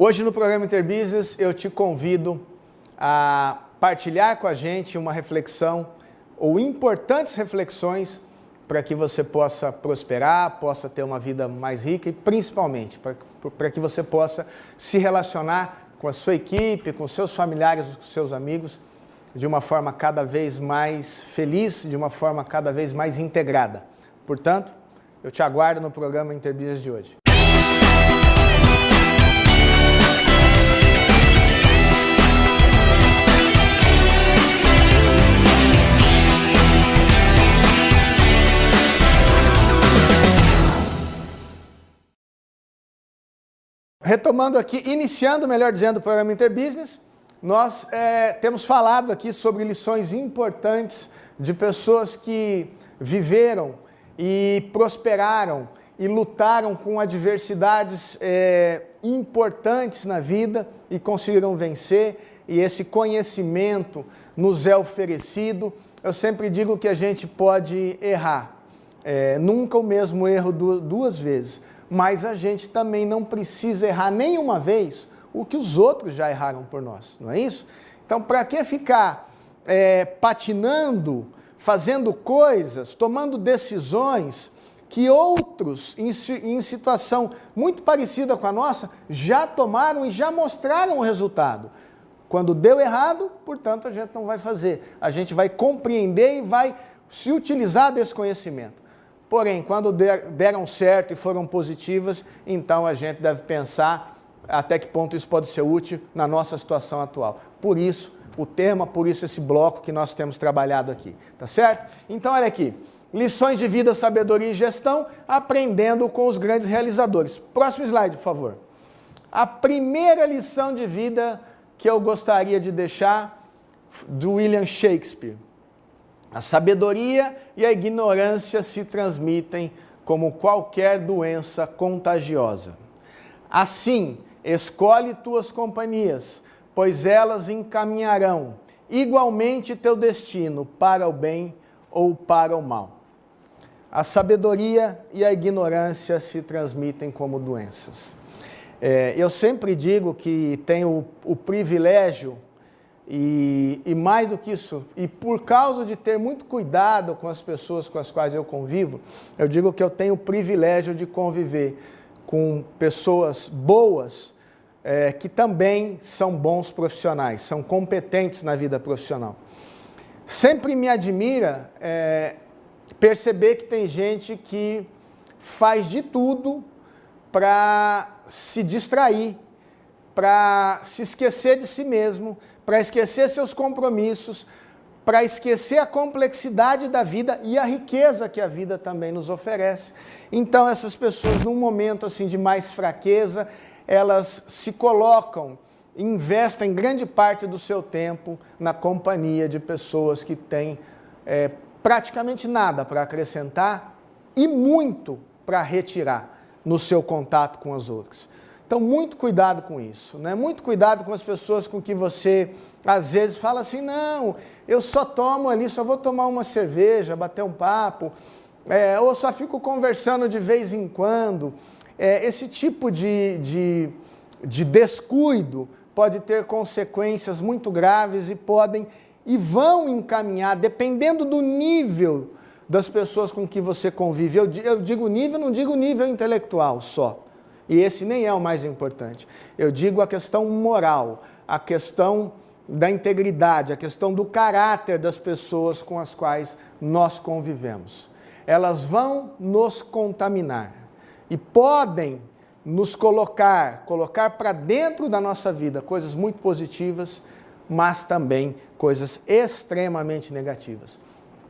Hoje no programa Interbusiness eu te convido a partilhar com a gente uma reflexão ou importantes reflexões para que você possa prosperar, possa ter uma vida mais rica e principalmente para que você possa se relacionar com a sua equipe, com seus familiares, com seus amigos de uma forma cada vez mais feliz, de uma forma cada vez mais integrada. Portanto, eu te aguardo no programa Interbusiness de hoje. Retomando aqui, iniciando, melhor dizendo, o programa Interbusiness, nós temos falado aqui sobre lições importantes de pessoas que viveram e prosperaram e lutaram com adversidades importantes na vida e conseguiram vencer, e esse conhecimento nos é oferecido. Eu sempre digo que a gente pode errar, nunca o mesmo erro duas vezes, mas a gente também não precisa errar nenhuma vez o que os outros já erraram por nós, não é isso? Então, para que ficar patinando, fazendo coisas, tomando decisões que outros, em situação muito parecida com a nossa, já tomaram e já mostraram o resultado? Quando deu errado, portanto, a gente não vai fazer. A gente vai compreender e vai se utilizar desse conhecimento. Porém, quando deram certo e foram positivas, então a gente deve pensar até que ponto isso pode ser útil na nossa situação atual. Por isso, o tema, por isso esse bloco que nós temos trabalhado aqui, tá certo? Então, olha aqui, lições de vida, sabedoria e gestão, aprendendo com os grandes realizadores. Próximo slide, por favor. A primeira lição de vida que eu gostaria de deixar, do William Shakespeare. A sabedoria e a ignorância se transmitem como qualquer doença contagiosa. Assim, escolhe tuas companhias, pois elas encaminharão igualmente teu destino para o bem ou para o mal. A sabedoria e a ignorância se transmitem como doenças. Eu sempre digo que tenho o privilégio, e mais do que isso, e por causa de ter muito cuidado com as pessoas com as quais eu convivo, eu digo que eu tenho o privilégio de conviver com pessoas boas, que também são bons profissionais, são competentes na vida profissional. Sempre me admira perceber que tem gente que faz de tudo para se distrair, para se esquecer de si mesmo, para esquecer seus compromissos, para esquecer a complexidade da vida e a riqueza que a vida também nos oferece. Então, essas pessoas, num momento assim de mais fraqueza, elas se colocam, investem grande parte do seu tempo na companhia de pessoas que têm praticamente nada para acrescentar e muito para retirar no seu contato com as outras. Então, muito cuidado com isso, né? Muito cuidado com as pessoas com que você, às vezes, fala assim, não, eu só tomo ali, só vou tomar uma cerveja, bater um papo, ou só fico conversando de vez em quando. Esse tipo de descuido pode ter consequências muito graves e vão encaminhar, dependendo do nível das pessoas com que você convive. Eu digo nível, não digo nível intelectual só. E esse nem é o mais importante. Eu digo a questão moral, a questão da integridade, a questão do caráter das pessoas com as quais nós convivemos. Elas vão nos contaminar e podem nos colocar para dentro da nossa vida coisas muito positivas, mas também coisas extremamente negativas.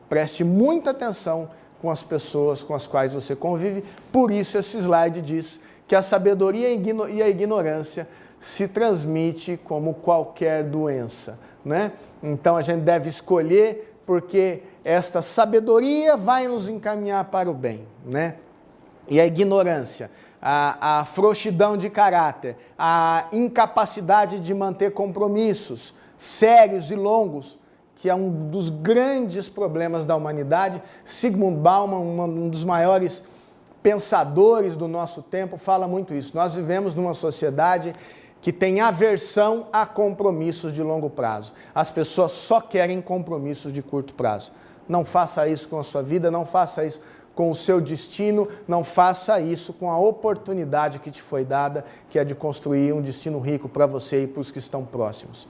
Preste muita atenção com as pessoas com as quais você convive, por isso esse slide diz que a sabedoria e a ignorância se transmite como qualquer doença, né? Então a gente deve escolher, porque esta sabedoria vai nos encaminhar para o bem, né? E a ignorância, a frouxidão de caráter, a incapacidade de manter compromissos sérios e longos, que é um dos grandes problemas da humanidade. Zygmunt Bauman, um dos maiores pensadores do nosso tempo, fala muito isso. Nós vivemos numa sociedade que tem aversão a compromissos de longo prazo. As pessoas só querem compromissos de curto prazo. Não faça isso com a sua vida, não faça isso com o seu destino, não faça isso com a oportunidade que te foi dada, que é de construir um destino rico para você e para os que estão próximos.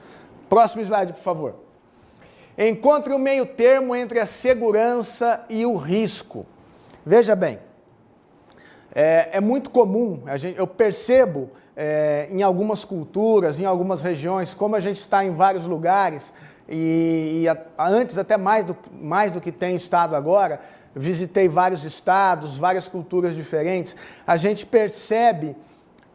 Próximo slide, por favor. Encontre o meio termo entre a segurança e o risco. Veja bem, é muito comum, eu percebo em algumas culturas, em algumas regiões, como a gente está em vários lugares, e antes até mais do que tenho estado agora, visitei vários estados, várias culturas diferentes, a gente percebe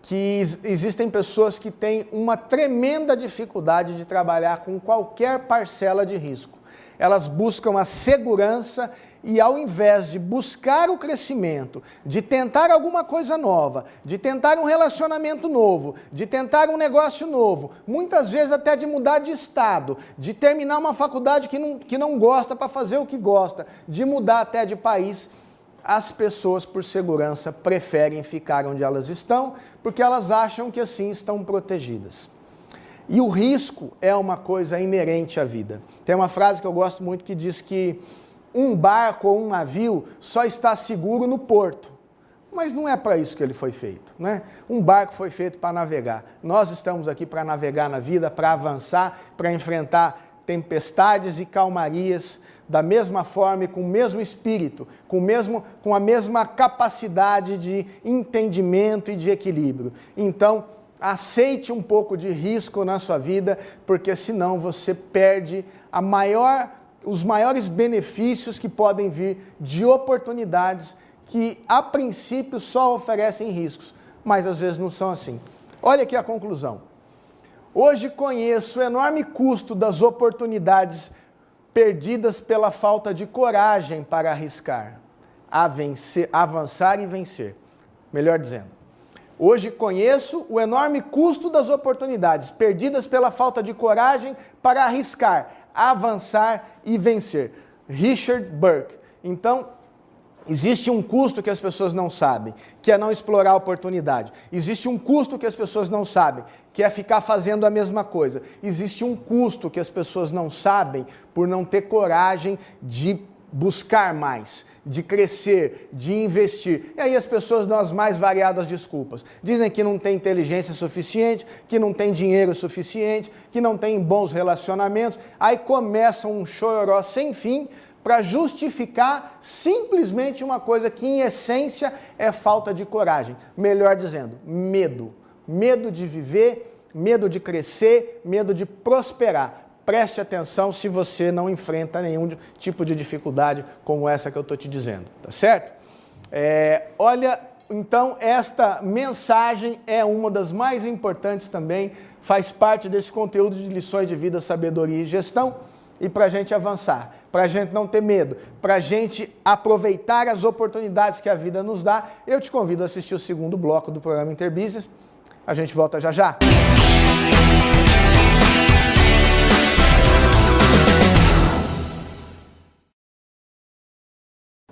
que existem pessoas que têm uma tremenda dificuldade de trabalhar com qualquer parcela de risco. Elas buscam a segurança e, ao invés de buscar o crescimento, de tentar alguma coisa nova, de tentar um relacionamento novo, de tentar um negócio novo, muitas vezes até de mudar de estado, de terminar uma faculdade que não gosta para fazer o que gosta, de mudar até de país, as pessoas, por segurança, preferem ficar onde elas estão, porque elas acham que assim estão protegidas. E o risco é uma coisa inerente à vida. Tem uma frase que eu gosto muito que diz que um barco ou um navio só está seguro no porto. Mas não é para isso que ele foi feito, né? Um barco foi feito para navegar. Nós estamos aqui para navegar na vida, para avançar, para enfrentar tempestades e calmarias da mesma forma e com o mesmo espírito, com a mesma capacidade de entendimento e de equilíbrio. Então, aceite um pouco de risco na sua vida, porque senão você perde os maiores benefícios que podem vir de oportunidades que, a princípio, só oferecem riscos, mas às vezes não são assim. Olha aqui a conclusão. Hoje conheço o enorme custo das oportunidades perdidas pela falta de coragem para arriscar, avançar e vencer. Melhor dizendo, hoje conheço o enorme custo das oportunidades perdidas pela falta de coragem para arriscar, avançar e vencer. Richard Burke. Então, existe um custo que as pessoas não sabem, que é não explorar a oportunidade. Existe um custo que as pessoas não sabem, que é ficar fazendo a mesma coisa. Existe um custo que as pessoas não sabem por não ter coragem de buscar mais, de crescer, de investir. E aí as pessoas dão as mais variadas desculpas. Dizem que não tem inteligência suficiente, que não tem dinheiro suficiente, que não tem bons relacionamentos. Aí começam um chororó sem fim para justificar simplesmente uma coisa que, em essência, é falta de coragem. Melhor dizendo, medo. Medo de viver, medo de crescer, medo de prosperar. Preste atenção se você não enfrenta nenhum tipo de dificuldade como essa que eu estou te dizendo, tá certo? Olha, então, esta mensagem é uma das mais importantes também, faz parte desse conteúdo de lições de vida, sabedoria e gestão. E para a gente avançar, para a gente não ter medo, para a gente aproveitar as oportunidades que a vida nos dá, eu te convido a assistir o segundo bloco do programa Interbusiness. A gente volta já já.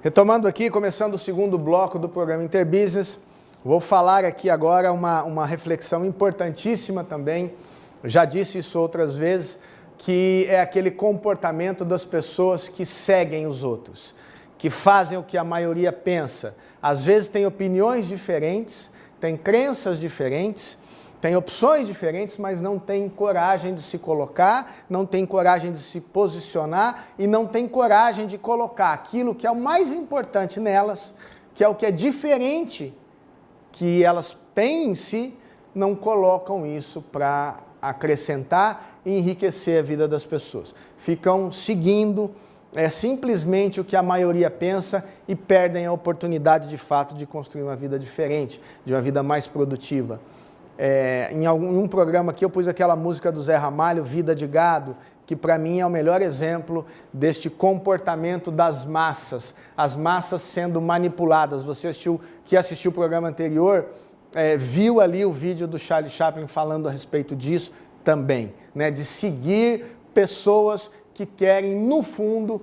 Retomando aqui, começando o segundo bloco do programa Interbusiness, vou falar aqui agora uma reflexão importantíssima também, já disse isso outras vezes, que é aquele comportamento das pessoas que seguem os outros, que fazem o que a maioria pensa. Às vezes tem opiniões diferentes, tem crenças diferentes, tem opções diferentes, mas não tem coragem de se colocar, não tem coragem de se posicionar e não tem coragem de colocar aquilo que é o mais importante nelas, que é o que é diferente que elas têm em si, não colocam isso para acrescentar e enriquecer a vida das pessoas. Ficam seguindo simplesmente o que a maioria pensa e perdem a oportunidade de fato de construir uma vida diferente, de uma vida mais produtiva. Em um programa aqui eu pus aquela música do Zé Ramalho, Vida de Gado, que para mim é o melhor exemplo deste comportamento das massas, as massas sendo manipuladas. Você que assistiu o programa anterior, viu ali o vídeo do Charlie Chaplin falando a respeito disso também, né? De seguir pessoas que querem, no fundo,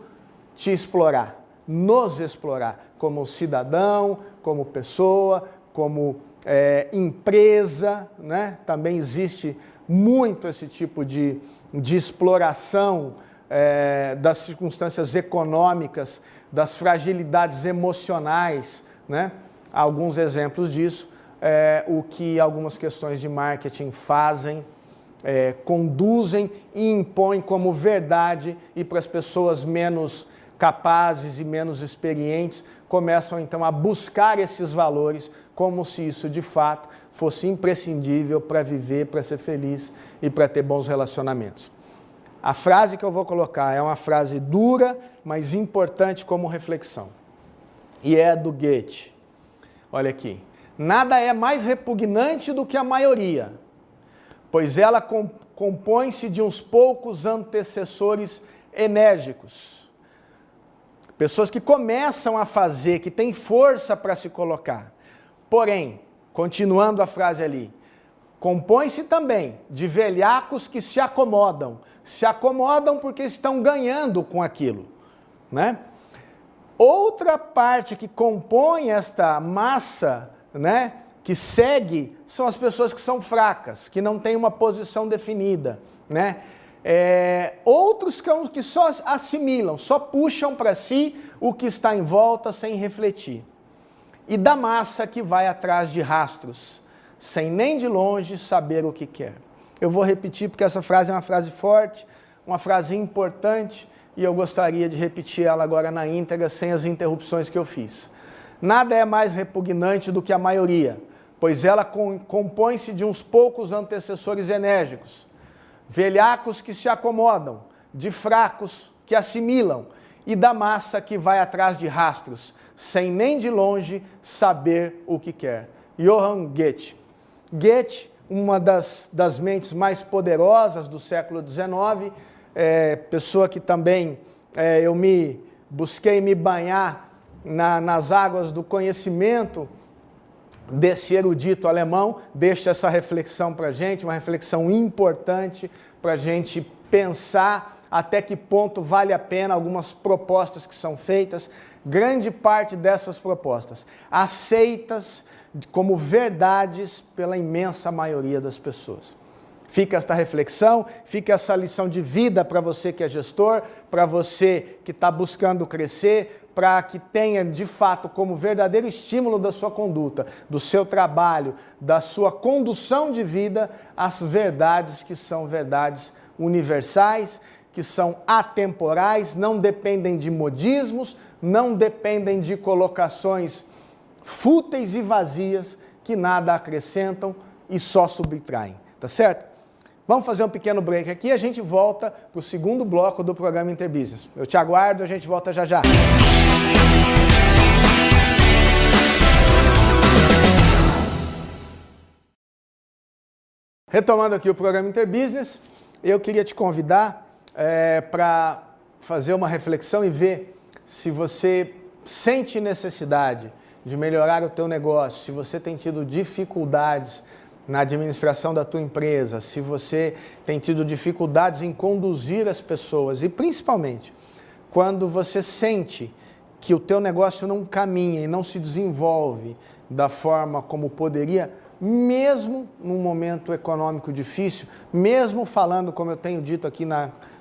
te explorar, nos explorar, como cidadão, como pessoa, como empresa, né? Também existe muito esse tipo de exploração das circunstâncias econômicas, das fragilidades emocionais, né? Alguns exemplos disso, o que algumas questões de marketing fazem, conduzem e impõem como verdade, e para as pessoas menos capazes e menos experientes começam então a buscar esses valores como se isso de fato fosse imprescindível para viver, para ser feliz e para ter bons relacionamentos. A frase que eu vou colocar é uma frase dura, mas importante como reflexão. E é do Goethe. Olha aqui. Nada é mais repugnante do que a maioria, pois ela compõe-se de uns poucos antecessores enérgicos. Pessoas que começam a fazer, que têm força para se colocar. Porém, continuando a frase ali, compõe-se também de velhacos que se acomodam porque estão ganhando com aquilo, né? Outra parte que compõe esta massa, né, que segue, são as pessoas que são fracas, que não têm uma posição definida, né? Outros que só assimilam, só puxam para si o que está em volta sem refletir. E da massa que vai atrás de rastros, sem nem de longe saber o que quer. Eu vou repetir porque essa frase é uma frase forte, uma frase importante, e eu gostaria de repetir ela agora na íntegra, sem as interrupções que eu fiz. Nada é mais repugnante do que a maioria, pois ela compõe-se de uns poucos antecessores enérgicos, velhacos que se acomodam, de fracos que assimilam, e da massa que vai atrás de rastros, sem nem de longe saber o que quer. Johann Goethe. Goethe, uma das mentes mais poderosas do século XIX, pessoa que também eu busquei me banhar nas águas do conhecimento desse erudito alemão, deixa essa reflexão para a gente, uma reflexão importante para a gente pensar até que ponto vale a pena algumas propostas que são feitas. Grande parte dessas propostas aceitas como verdades pela imensa maioria das pessoas. Fica esta reflexão, fica essa lição de vida para você que é gestor, para você que está buscando crescer, para que tenha de fato como verdadeiro estímulo da sua conduta, do seu trabalho, da sua condução de vida, as verdades que são verdades universais, que são atemporais, não dependem de modismos, não dependem de colocações fúteis e vazias que nada acrescentam e só subtraem, tá certo? Vamos fazer um pequeno break aqui e a gente volta para o segundo bloco do programa Interbusiness. Eu te aguardo, a gente volta já já. Retomando aqui o programa Interbusiness, eu queria te convidar para fazer uma reflexão e ver se você sente necessidade de melhorar o teu negócio, se você tem tido dificuldades na administração da tua empresa, se você tem tido dificuldades em conduzir as pessoas e principalmente quando você sente que o teu negócio não caminha e não se desenvolve da forma como poderia, mesmo num momento econômico difícil, mesmo falando, como eu tenho dito aqui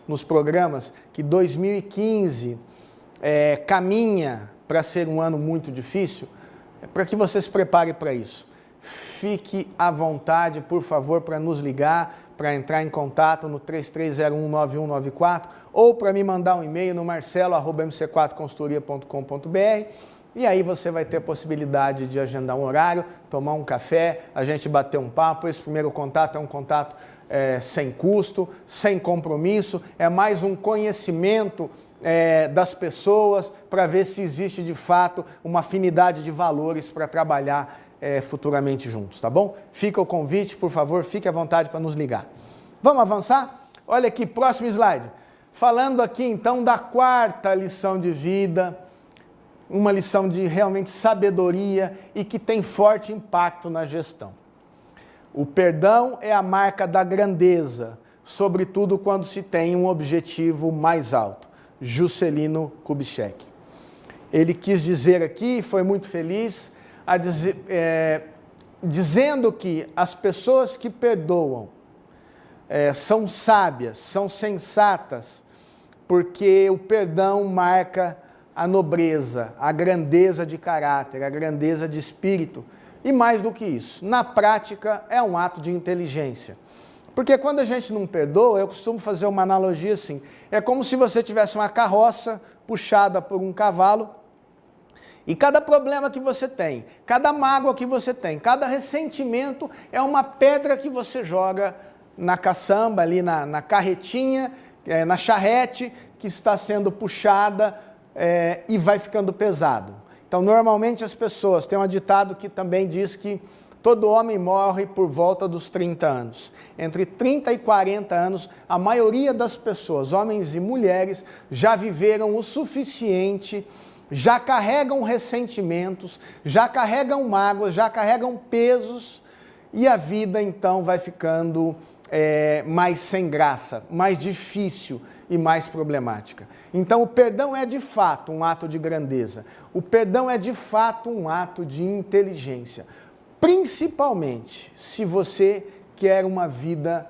nos programas, que 2015 caminha para ser um ano muito difícil, para que você se prepare para isso. Fique à vontade, por favor, para nos ligar, para entrar em contato no 33019194 ou para me mandar um e-mail no marcelo@mc4consultoria.com.br e aí você vai ter a possibilidade de agendar um horário, tomar um café, a gente bater um papo. Esse primeiro contato é um contato sem custo, sem compromisso, é mais um conhecimento das pessoas para ver se existe de fato uma afinidade de valores para trabalhar futuramente juntos, tá bom? Fica o convite, por favor, fique à vontade para nos ligar. Vamos avançar? Olha aqui, próximo slide. Falando aqui então da quarta lição de vida, uma lição de realmente sabedoria e que tem forte impacto na gestão. O perdão é a marca da grandeza, sobretudo quando se tem um objetivo mais alto. Juscelino Kubitschek. Ele quis dizer aqui, foi muito feliz, a dizer, dizendo que as pessoas que perdoam são sábias, são sensatas, porque o perdão marca a nobreza, a grandeza de caráter, a grandeza de espírito. E mais do que isso, na prática é um ato de inteligência. Porque quando a gente não perdoa, eu costumo fazer uma analogia assim, é como se você tivesse uma carroça puxada por um cavalo, e cada problema que você tem, cada mágoa que você tem, cada ressentimento é uma pedra que você joga na caçamba, ali na carretinha, na charrete que está sendo puxada e vai ficando pesado. Então, normalmente as pessoas, tem um ditado que também diz que todo homem morre por volta dos 30 anos. Entre 30 e 40 anos, a maioria das pessoas, homens e mulheres, já viveram o suficiente, já carregam ressentimentos, já carregam mágoas, já carregam pesos, e a vida então vai ficando mais sem graça, mais difícil e mais problemática. Então o perdão é de fato um ato de grandeza, o perdão é de fato um ato de inteligência, principalmente se você quer uma vida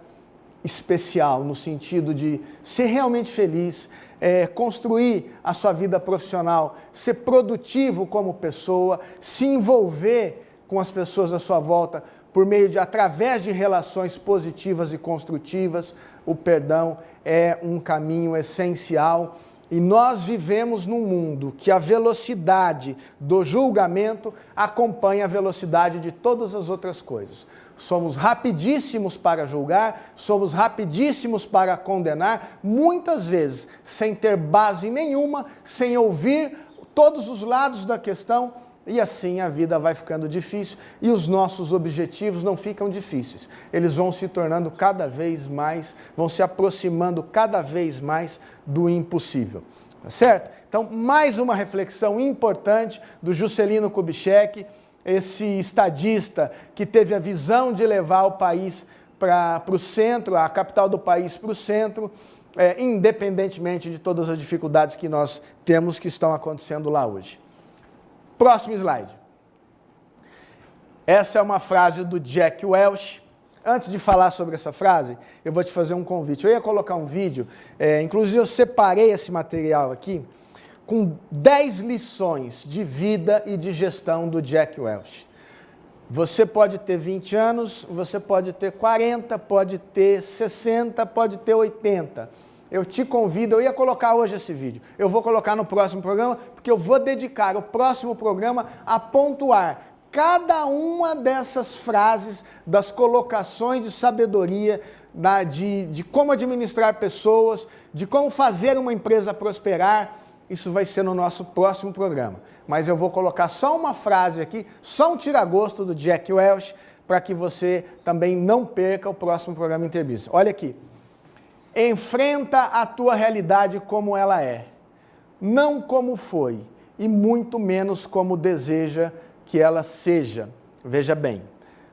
especial, no sentido de ser realmente feliz, construir a sua vida profissional, ser produtivo como pessoa, se envolver com as pessoas à sua volta através de relações positivas e construtivas. O perdão é um caminho essencial. E nós vivemos num mundo que a velocidade do julgamento acompanha a velocidade de todas as outras coisas. Somos rapidíssimos para julgar, somos rapidíssimos para condenar, muitas vezes sem ter base nenhuma, sem ouvir todos os lados da questão, e assim a vida vai ficando difícil e os nossos objetivos não ficam difíceis. Eles vão se tornando cada vez mais, vão se aproximando cada vez mais do impossível. Tá certo? Então, mais uma reflexão importante do Juscelino Kubitschek, esse estadista que teve a visão de levar o país para o centro, a capital do país para o centro, independentemente de todas as dificuldades que nós temos que estão acontecendo lá hoje. Próximo slide. Essa é uma frase do Jack Welch. Antes de falar sobre essa frase, eu vou te fazer um convite. Eu ia colocar um vídeo, inclusive eu separei esse material aqui, com 10 lições de vida e de gestão do Jack Welch. Você pode ter 20 anos, você pode ter 40, pode ter 60, pode ter 80. Eu te convido, eu ia colocar hoje esse vídeo, eu vou colocar no próximo programa, porque eu vou dedicar o próximo programa a pontuar cada uma dessas frases, das colocações de sabedoria, de como administrar pessoas, de como fazer uma empresa prosperar. Isso vai ser no nosso próximo programa. Mas eu vou colocar só uma frase aqui, só um tira-gosto do Jack Welch, para que você também não perca o próximo programa Interbusiness. Olha aqui. Enfrenta a tua realidade como ela é, não como foi, e muito menos como deseja que ela seja. Veja bem,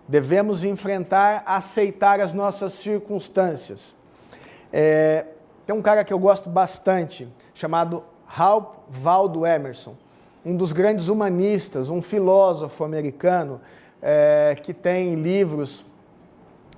devemos enfrentar, aceitar as nossas circunstâncias. Tem um cara que eu gosto bastante, chamado Ralph Waldo Emerson, um dos grandes humanistas, um filósofo americano, que tem livros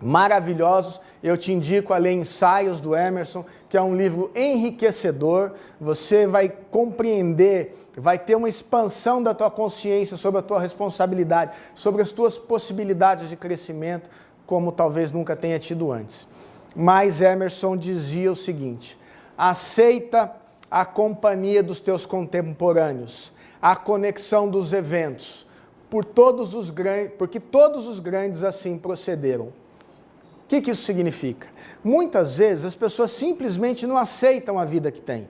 maravilhosos. Eu te indico a ler Ensaios do Emerson, que é um livro enriquecedor. Você vai compreender, vai ter uma expansão da tua consciência sobre a tua responsabilidade, sobre as tuas possibilidades de crescimento, como talvez nunca tenha tido antes. Mas Emerson dizia o seguinte: aceita a companhia dos teus contemporâneos, a conexão dos eventos, porque todos os grandes assim procederam. O que isso significa? Muitas vezes as pessoas simplesmente não aceitam a vida que têm,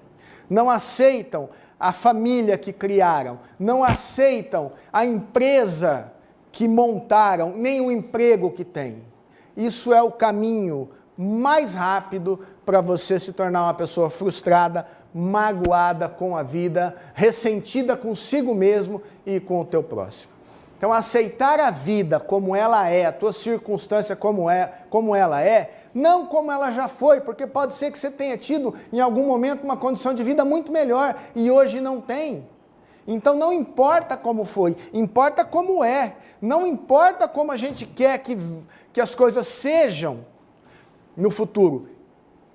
não aceitam a família que criaram, não aceitam a empresa que montaram, nem o emprego que têm. Isso é o caminho mais rápido para você se tornar uma pessoa frustrada, magoada com a vida, ressentida consigo mesmo e com o teu próximo. Então, aceitar a vida como ela é, a tua circunstância como ela é, não como ela já foi, porque pode ser que você tenha tido em algum momento uma condição de vida muito melhor e hoje não tem. Então não importa como foi, importa como é. Não importa como a gente quer que as coisas sejam no futuro,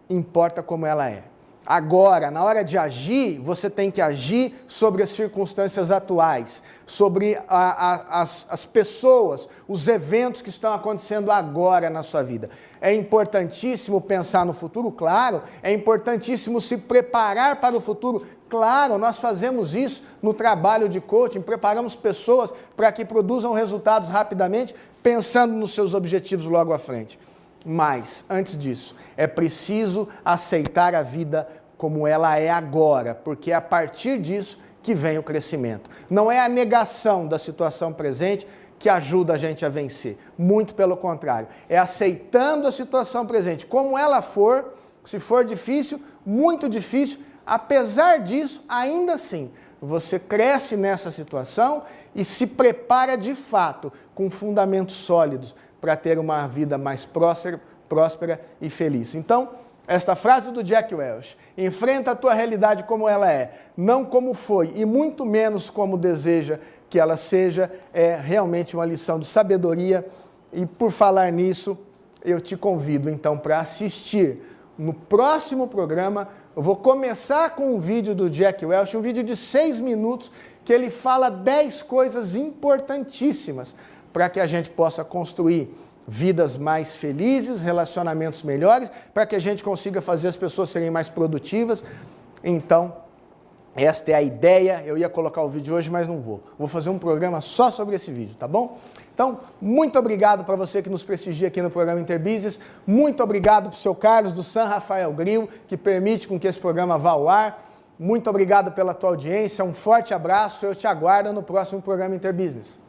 importa como ela é. Agora, na hora de agir, você tem que agir sobre as circunstâncias atuais, sobre as pessoas, os eventos que estão acontecendo agora na sua vida. É importantíssimo pensar no futuro, claro. É importantíssimo se preparar para o futuro, claro. Nós fazemos isso no trabalho de coaching, preparamos pessoas para que produzam resultados rapidamente, pensando nos seus objetivos logo à frente. Mas, antes disso, é preciso aceitar a vida como ela é agora, porque é a partir disso que vem o crescimento. Não é a negação da situação presente que ajuda a gente a vencer. Muito pelo contrário. É aceitando a situação presente como ela for, se for difícil, muito difícil, apesar disso, ainda assim, você cresce nessa situação e se prepara de fato, com fundamentos sólidos, para ter uma vida mais próspera e feliz. Então, esta frase do Jack Welch: enfrenta a tua realidade como ela é, não como foi, e muito menos como deseja que ela seja, é realmente uma lição de sabedoria. E por falar nisso, eu te convido então para assistir no próximo programa. Eu vou começar com um vídeo do Jack Welch, um vídeo de 6 minutos, que ele fala 10 coisas importantíssimas para que a gente possa construir vidas mais felizes, relacionamentos melhores, para que a gente consiga fazer as pessoas serem mais produtivas. Então, esta é a ideia. Eu ia colocar o vídeo hoje, mas não vou. Vou fazer um programa só sobre esse vídeo, tá bom? Então, muito obrigado para você que nos prestigia aqui no programa Interbusiness. Muito obrigado para o seu Carlos, do San Rafael Grill, que permite com que esse programa vá ao ar. Muito obrigado pela tua audiência. Um forte abraço. Eu te aguardo no próximo programa Interbusiness.